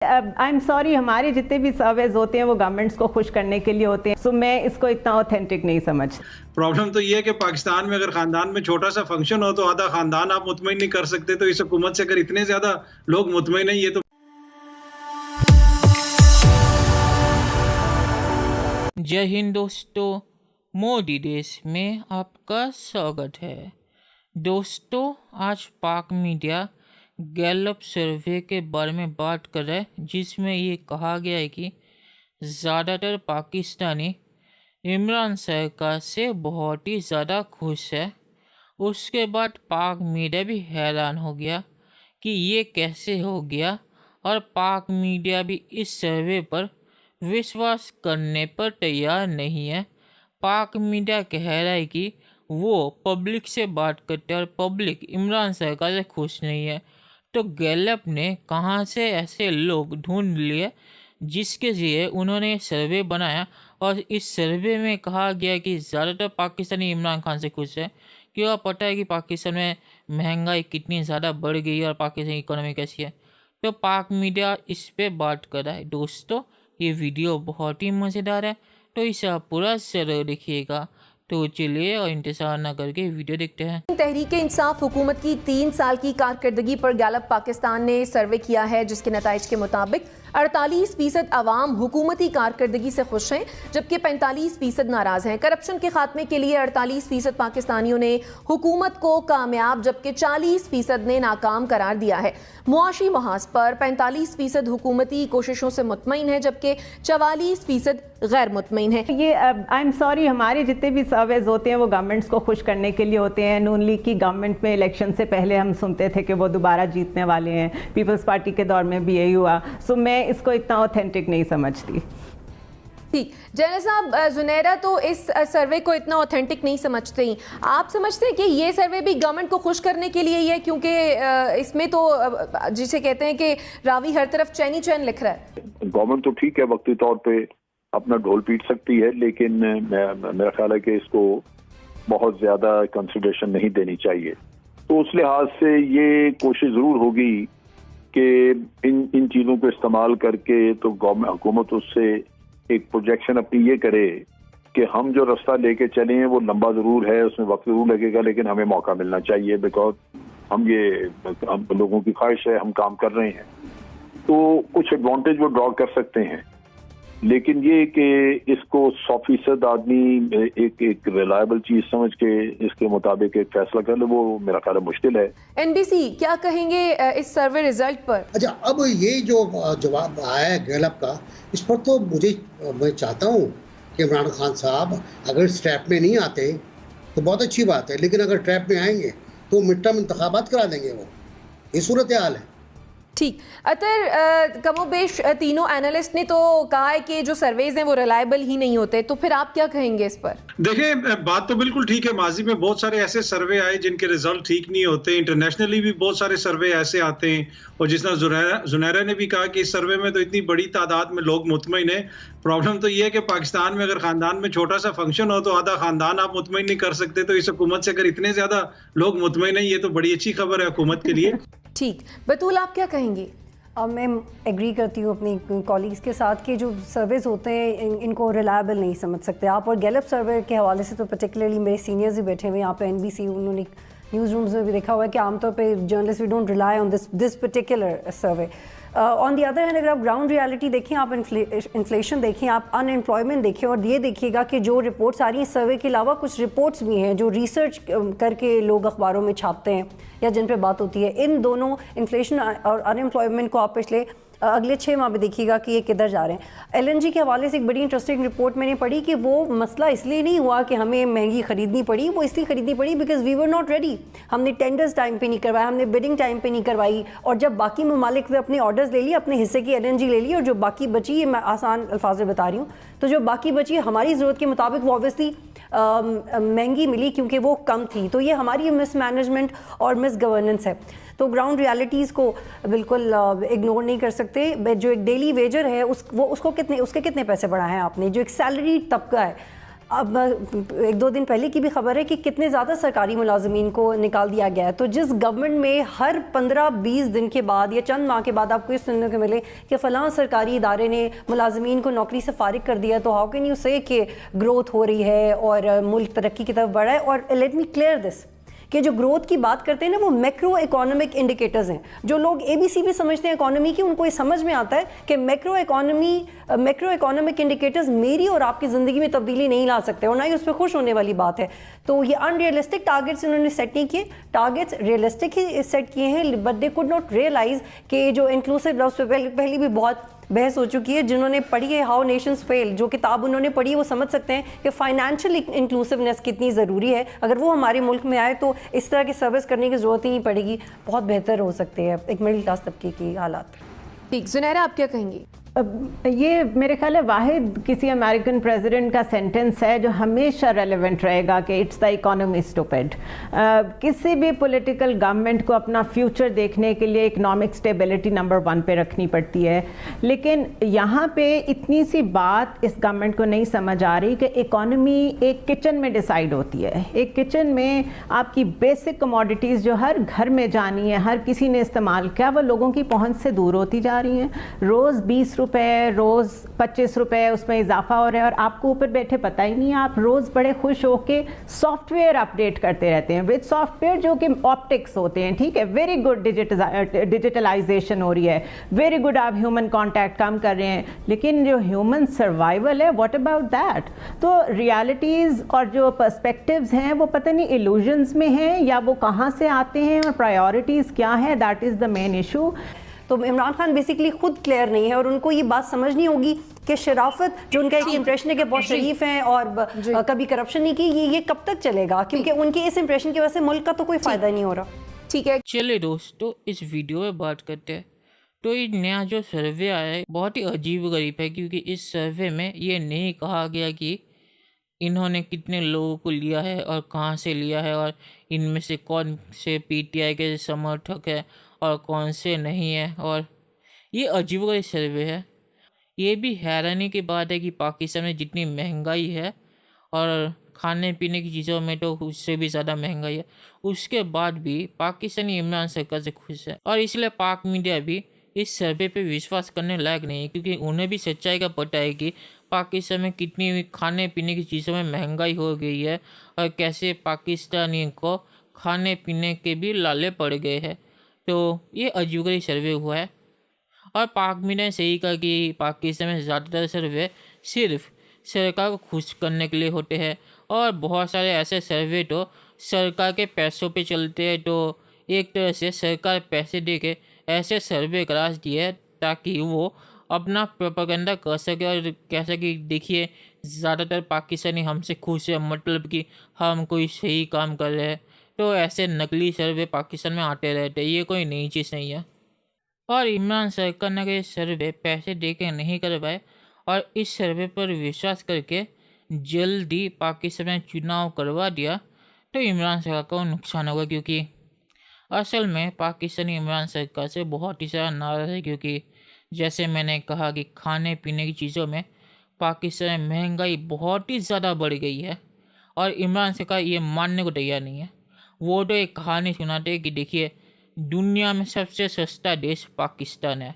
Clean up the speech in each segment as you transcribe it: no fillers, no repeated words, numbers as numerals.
I am sorry, हमारे जितने भी सर्वेज होते हैं वो गवर्नमेंट्स को खुश करने के लिए होते हैं, सो मैं इसको इतना ऑथेंटिक नहीं समझती। प्रॉब्लम तो ये है कि पाकिस्तान में अगर खानदान में छोटा सा फंक्शन हो तो आधा खानदान आप मुतमईन नहीं कर सकते, तो इस हुकूमत से अगर इतने ज्यादा लोग मुतमईन हैं, ये तो। जय हिंद दोस्तों, मोदी देश में आपका स्वागत है। दोस्तों, आज पाक मीडिया गैलप सर्वे के बारे में बात कर रहा है, जिसमें ये कहा गया है कि ज़्यादातर पाकिस्तानी इमरान सरकार से बहुत ही ज़्यादा खुश है। उसके बाद पाक मीडिया भी हैरान हो गया कि ये कैसे हो गया, और पाक मीडिया भी इस सर्वे पर विश्वास करने पर तैयार नहीं है। पाक मीडिया कह रहा है कि वो पब्लिक से बात करते हैं और पब्लिक इमरान सरकार से खुश नहीं है। तो गैलप ने कहाँ से ऐसे लोग ढूंढ लिए जिसके लिए उन्होंने सर्वे बनाया, और इस सर्वे में कहा गया कि ज़्यादातर पाकिस्तानी इमरान खान से खुश है। क्यों पता है कि पाकिस्तान में महंगाई कितनी ज़्यादा बढ़ गई है और पाकिस्तान की इकोनॉमी कैसी है। तो पाक मीडिया इस पे बात कर रहा है। दोस्तों, ये वीडियो बहुत ही मज़ेदार है, तो इसे आप पूरा ज़रूर देखिएगा। तो चलिए और इंतजार ना करके वीडियो देखते हैं। तहरीक इंसाफ हुकूमत की 3 साल की कारकर्दगी पर गैलप पाकिस्तान ने सर्वे किया है, जिसके नताइज के मुताबिक 48% आवाम हुकूमती कारकर्दगी से खुश हैं, जबकि 45% नाराज हैं। करप्शन के खात्मे के लिए 48% पाकिस्तानियों ने हुकूमत को कामयाब, जबकि 40% ने नाकाम करार दिया है। मुआशी महाज पर 45% हुकूमती कोशिशों से मुतमईन है, जबकि 44% गैर मुतमईन है। ये आई एम सॉरी, हमारे जितने भी सर्वेज होते हैं वो गवर्नमेंट्स को खुश करने के लिए होते हैं। नून लीग की गवर्नमेंट में इलेक्शन से पहले हम सुनते थे कि वो दोबारा जीतने वाले हैं, पीपल्स पार्टी के दौर में भी यही हुआ। सो मैं इसको इतना ऑथेंटिक नहीं समझती। ठीक, जैन साहब, जुनैरा तो इस सर्वे को इतना ऑथेंटिक नहीं समझते ही। आप समझते हैं कि ये सर्वे भी गवर्नमेंट को खुश करने के लिए ही है, क्योंकि इसमें तो जिसे कहते हैं कि रावी हर तरफ चैन ही चैन लिख रहा है। गवर्नमेंट तो ठीक है, वक्ती तौर पे अपना ढोल पीट सकती है, लेकिन मेरा ख्याल है कि इसको बहुत ज्यादा कंसिडरेशन नहीं देनी चाहिए। तो उस लिहाज से ये कोशिश जरूर होगी कि इन चीज़ों को इस्तेमाल करके तो गवर्नमेंट हुकूमत उससे एक प्रोजेक्शन अपनी ये करे कि हम जो रास्ता लेके चले हैं वो लंबा जरूर है, उसमें वक्त जरूर लगेगा, लेकिन हमें मौका मिलना चाहिए, बिकॉज हम लोगों की ख्वाहिश है, हम काम कर रहे हैं। तो कुछ एडवांटेज वो ड्रॉ कर सकते हैं, लेकिन ये कि इसको 100% आदमी एक रिलायबल चीज समझ के इसके मुताबिक एक फैसला कर ले, वो मेरा ख्याल मुश्किल है। एनबीसी क्या कहेंगे इस सर्वे रिजल्ट पर? अच्छा, अब ये जो जवाब आया है गैलप का, इस पर तो मैं चाहता हूँ कि इमरान खान साहब अगर इस ट्रैप में नहीं आते तो बहुत अच्छी बात है, लेकिन अगर ट्रैप में आएंगे तो मिड टर्म इंतखाबात करा देंगे वो। ये सूरत हाल है। ठीक, अतर कमोबेश तीनों एनालिस्ट ने तो कहा है कि जो सर्वेज हैं वो रिलायबल ही नहीं होते, तो फिर आप क्या कहेंगे इस पर? देखिए, बात तो बिल्कुल ठीक है। माजी में बहुत सारे ऐसे सर्वे आए जिनके रिजल्ट ठीक नहीं होते। इंटरनेशनली भी बहुत सारे सर्वे ऐसे आते हैं, और जिस तरह जुनैरा ने भी कहा कि इस सर्वे में तो इतनी बड़ी तादाद में लोग मुतमईन है। प्रॉब्लम तो ये है कि पाकिस्तान में अगर खानदान में छोटा सा फंक्शन हो तो आधा खानदान आप मुतमईन नहीं कर सकते, तो इस हुकूमत से अगर इतने ज्यादा लोग मुतमईन है, ये तो बड़ी अच्छी खबर है हुकूमत के लिए। ठीक, बतूल आप क्या कहेंगी? मैं एग्री करती हूँ अपनी कॉलीग्स के साथ कि जो सर्वेज होते हैं इनको रिलायबल नहीं समझ सकते आप। और गैलप सर्वे के हवाले से तो पर्टिकुलरली मेरे सीनियर्स भी बैठे हुए हैं यहाँ पे एनबीसी, उन्होंने न्यूज़ रूम्स में भी देखा हुआ है कि आमतौर पे journalist we don't rely on this particular survey. On the other hand, अगर आप ग्राउंड रियलिटी देखें, आप इन्फ्लेशन देखें, आप अनएम्प्लॉयमेंट देखें, और ये देखिएगा कि जो रिपोर्ट्स आ रही हैं सर्वे के अलावा कुछ रिपोर्ट्स भी हैं जो रिसर्च करके लोग अखबारों में छापते हैं या जिन पे बात होती है। इन दोनों इन्फ्लेशन और अनएम्प्लॉयमेंट को आप पिछले अगले 6 माह में देखिएगा कि ये किधर जा रहे हैं। एलएनजी के हवाले से एक बड़ी इंटरेस्टिंग रिपोर्ट मैंने पढ़ी कि वो मसला इसलिए नहीं हुआ कि हमें महंगी खरीदनी पड़ी, वो इसलिए खरीदनी पड़ी because we were not ready. हमने टेंडर्स टाइम पे नहीं करवाया, हमने बिडिंग टाइम पे नहीं करवाई, और जब बाकी ममालिक ने अपने ऑर्डर्स ले लिए, अपने हिस्से की एलएनजी ले ली, और जो बाकी बची, ये मैं आसान अल्फाज में बता रही हूँ, तो जो बाकी बची हमारी ज़रूरत के मुताबिक वो ऑब्वियसली महंगी मिली क्योंकि वो कम थी। तो ये हमारी मिसमैनेजमेंट और मिस गवर्नेंस है। तो ग्राउंड रियलिटीज़ को बिल्कुल इग्नोर नहीं कर सकते। जो एक डेली वेजर है उसके कितने पैसे बढ़ाए हैं आपने? जो एक सैलरी तबका है अब 1-2 दिन पहले की भी खबर है कि कितने ज़्यादा सरकारी मुलाजमीन को निकाल दिया गया है। तो जिस गवर्नमेंट में हर 15-20 दिन के बाद या चंद माह के बाद आपको ये सुनने को मिले कि फ़लाँ सरकारी इदारे ने मुलाजमीन को नौकरी से फारिग कर दिया, तो हाउ कैन यू से कि ग्रोथ हो रही है और मुल्क तरक्की की तरफ बढ़ा है। और लेट मी क्लियर दिस कि जो ग्रोथ की बात करते हैं ना, वो मैक्रो इकोनॉमिक इंडिकेटर्स हैं। जो लोग ABC भी समझते हैं इकोनॉमी की, उनको ये समझ में आता है कि मैक्रो इकोनॉमिक इंडिकेटर्स मेरी और आपकी ज़िंदगी में तब्दीली नहीं ला सकते और ना ही उस पर खुश होने वाली बात है। तो ये अनरियलिस्टिक टारगेट्स इन्होंने सेट नहीं किए, टारगेट्स रियलिस्टिक ही सेट किए हैं, but they could not realise कि जो इंक्लूसिव लव्स पे पहले भी बहुत बहस हो चुकी है। जिन्होंने पढ़ी है हाउ नेशंस फेल, जो किताब उन्होंने पढ़ी है, वो समझ सकते हैं कि फाइनेंशियल इंक्लूसिवनेस कितनी ज़रूरी है। अगर वो हमारे मुल्क में आए तो इस तरह की सर्विस करने की ज़रूरत ही नहीं पड़ेगी, बहुत बेहतर हो सकते हैं एक मिडिल क्लास तबके की हालात। ठीक, ज़ुनैरा आप क्या कहेंगी? ये मेरे ख्याल है वाहिद किसी अमेरिकन प्रेसिडेंट का सेंटेंस है जो हमेशा रेलेवेंट रहेगा कि इट्स द इकोनॉमी स्टूपिड। किसी भी पॉलिटिकल गवर्नमेंट को अपना फ्यूचर देखने के लिए इकोनॉमिक स्टेबिलिटी नंबर 1 पे रखनी पड़ती है, लेकिन यहाँ पे इतनी सी बात इस गवर्नमेंट को नहीं समझ आ रही कि इकोनॉमी एक किचन में डिसाइड होती है। एक किचन में आपकी बेसिक कमोडिटीज़ जो हर घर में जानी है, हर किसी ने इस्तेमाल किया, वो लोगों की पहुँच से दूर होती जा रही हैं। रोज़ 20 रुपए, रोज़ 25 रुपए उसमें इजाफा हो रहा है और आपको ऊपर बैठे पता ही नहीं है। आप रोज़ बड़े खुश होके सॉफ्टवेयर अपडेट करते रहते हैं विद सॉफ्टवेयर जो कि ऑप्टिक्स होते हैं, ठीक है, वेरी गुड डिजिटलाइजेशन हो रही है, वेरी गुड, आप ह्यूमन कांटेक्ट कम कर रहे हैं, लेकिन जो ह्यूमन सर्वाइवल है, व्हाट अबाउट दैट? तो रियलिटीज़ और जो पर्सपेक्टिव्स हैं वो पता नहीं इल्यूजन्स में हैं या वो कहाँ से आते हैं और प्रायोरिटीज़ क्या है, that is the main issue. तो इमरान खान बेसिकली खुद क्लियर नहीं है और उनको ये बात समझ नहीं होगी कि शराफत जो उनका एक इंप्रेशन है कि बहुत शरीफ हैं और कभी करप्शन नहीं की, ये कब तक चलेगा? क्योंकि उनके इस इंप्रेशन की वजह से मुल्क का तो कोई फ़ायदा नहीं हो रहा। ठीक है, चलिए दोस्तों, इस वीडियो में बात करते हैं। तो ये नया जो सर्वे आया है बहुत ही अजीब गरीब है, क्योंकि इस सर्वे में ये नहीं कहा गया कि इन्होंने कितने लोगों को लिया है और कहाँ से लिया है और इनमें से कौन से PTI के समर्थक है और कौन से नहीं है। और ये अजीबोगरीब सर्वे है। ये भी हैरानी की बात है कि पाकिस्तान में जितनी महंगाई है और खाने पीने की चीज़ों में तो उससे भी ज़्यादा महंगाई है, उसके बाद भी पाकिस्तानी इमरान सरकार से खुश है। और इसलिए पाक मीडिया भी इस सर्वे पे विश्वास करने लायक नहीं है, क्योंकि उन्हें भी सच्चाई का पता है कि पाकिस्तान में कितनी खाने पीने की चीज़ों में महंगाई हो गई है और कैसे पाकिस्तानियों को खाने पीने के भी लाले पड़ गए हैं। तो ये अजीबोगरीब सर्वे हुआ है और पाक मीडिया ने सही कहा कि पाकिस्तान में ज़्यादातर सर्वे सिर्फ सरकार को खुश करने के लिए होते हैं और बहुत सारे ऐसे सर्वे तो सरकार के पैसों पे चलते हैं। तो एक तरह से सरकार पैसे दे के ऐसे सर्वे करा दिए है ताकि वो अपना प्रोपेगेंडा कर सके और कह सके देखिए ज़्यादातर पाकिस्तानी हमसे खुश है, मतलब कि हम कोई सही काम कर रहे हैं। तो ऐसे नकली सर्वे पाकिस्तान में आते रहते हैं, ये कोई नई चीज़ नहीं है। और इमरान सरकार ने अगर सर्वे पैसे दे के नहीं करवाए और इस सर्वे पर विश्वास करके जल्दी पाकिस्तान में चुनाव करवा दिया तो इमरान सरकार को नुकसान होगा, क्योंकि असल में पाकिस्तानी इमरान सरकार से बहुत ही ज़्यादा नाराज़ है। क्योंकि जैसे मैंने कहा कि खाने पीने की चीज़ों में पाकिस्तान में महंगाई बहुत ही ज़्यादा बढ़ गई है और इमरान सरकार ये मानने को तैयार नहीं है। वो तो एक कहानी सुनाते हैं कि देखिए दुनिया में सबसे सस्ता देश पाकिस्तान है।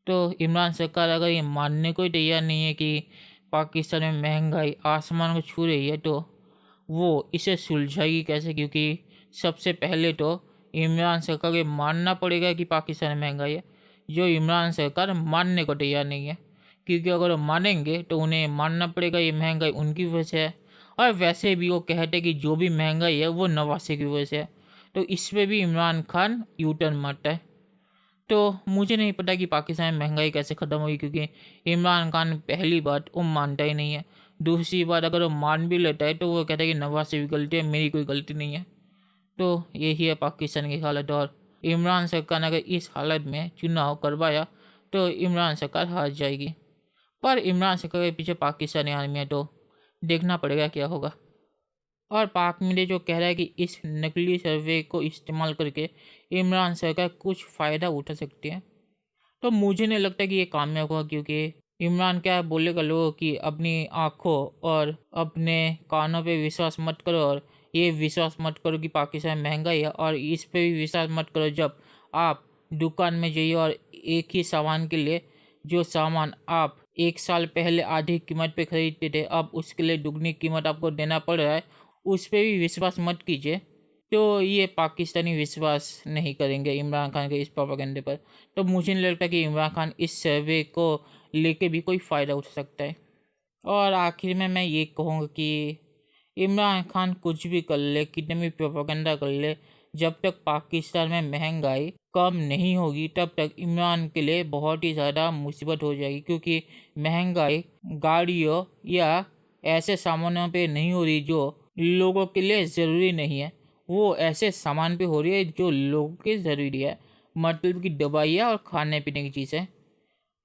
तो इमरान सरकार अगर ये मानने को ही तैयार नहीं है कि पाकिस्तान में महंगाई आसमान को छू रही है तो वो इसे सुलझाएगी कैसे? क्योंकि सबसे पहले तो इमरान सरकार को मानना पड़ेगा कि पाकिस्तान में महंगाई है, जो इमरान सरकार मानने को तैयार नहीं है। क्योंकि अगर वो मानेंगे तो उन्हें मानना पड़ेगा ये महंगाई उनकी वजह से है, और वैसे भी वो कहते कि जो भी महंगाई है वो नवासे की वजह से है। तो इस पर भी इमरान खान यू टर्न मारता है। तो मुझे नहीं पता कि पाकिस्तान में महंगाई कैसे ख़त्म होगी, क्योंकि इमरान खान पहली बात वो मानता ही नहीं है, दूसरी बात अगर वो मान भी लेता है तो वो कहता है कि नवाज से भी गलती है, मेरी कोई गलती नहीं है। तो यही है पाकिस्तान की हालत। और इमरान सरकार ने अगर इस हालत में चुनाव करवाया तो इमरान सरकार हार जाएगी। पर इमरान सरकार के पीछे पाकिस्तानी आर्मी है, तो देखना पड़ेगा क्या होगा। और पाक मीडिया जो कह रहा है कि इस नकली सर्वे को इस्तेमाल करके इमरान सरकार कुछ फ़ायदा उठा सकती है, तो मुझे नहीं लगता कि ये कामयाब होगा, क्योंकि इमरान क्या बोलेगा लोगों की अपनी आँखों और अपने कानों पे विश्वास मत करो, और ये विश्वास मत करो कि पाकिस्तान में महंगाई है, और इस पे भी विश्वास मत करो जब आप दुकान में जाइए और एक ही सामान के लिए जो सामान आप 1 साल पहले आधी कीमत पे खरीदते थे अब उसके लिए दुगनी कीमत आपको देना पड़ रहा है, उस पर भी विश्वास मत कीजिए। तो ये पाकिस्तानी विश्वास नहीं करेंगे इमरान खान के इस प्रोपेगेंडे पर। तो मुझे नहीं लगता कि इमरान खान इस सर्वे को लेके भी कोई फ़ायदा उठा सकता है। और आखिर में मैं ये कहूँगा कि इमरान खान कुछ भी कर ले, कितने भी प्रोपेगेंडा कर ले, जब तक पाकिस्तान में महंगाई कम नहीं होगी तब तक इमरान के लिए बहुत ही ज़्यादा मुसीबत हो जाएगी, क्योंकि महंगाई गाड़ियों या ऐसे सामानों पे नहीं हो रही जो लोगों के लिए ज़रूरी नहीं है, वो ऐसे सामान पे हो रही है जो लोगों के ज़रूरी है, मतलब कि दवाइयाँ और खाने पीने की चीज़ें।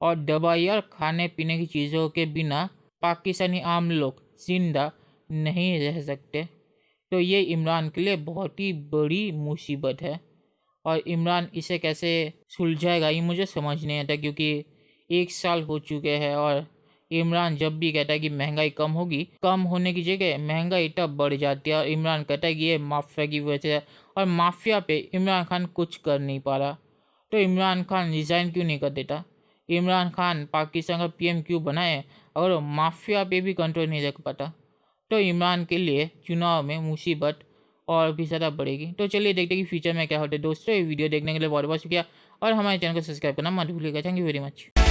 और दवाइयाँ और खाने पीने की चीज़ों के बिना पाकिस्तानी आम लोग जिंदा नहीं रह सकते। तो ये इमरान के लिए बहुत ही बड़ी मुसीबत है, और इमरान इसे कैसे सुलझाएगा ये मुझे समझ नहीं आता, क्योंकि 1 साल हो चुके हैं और इमरान जब भी कहता है कि महंगाई कम होगी, कम होने की जगह महंगाई तब बढ़ जाती है, और इमरान कहता है कि ये माफिया की वजह से है, और माफिया पे इमरान खान कुछ कर नहीं पा रहा। तो इमरान खान रिज़ाइन क्यों नहीं कर देता? इमरान खान पाकिस्तान का पीएम क्यों बनाए अगर वो माफिया पे भी कंट्रोल नहीं रख पाता? तो इमरान के लिए चुनाव में मुसीबत और भी ज़्यादा बढ़ेगी। तो चलिए देखते हैं कि फ्यूचर में क्या होता है। दोस्तों ये वीडियो देखने के लिए बहुत बहुत शुक्रिया, और हमारे चैनल को सब्सक्राइब करना मत भूलिएगा। Thank you very much.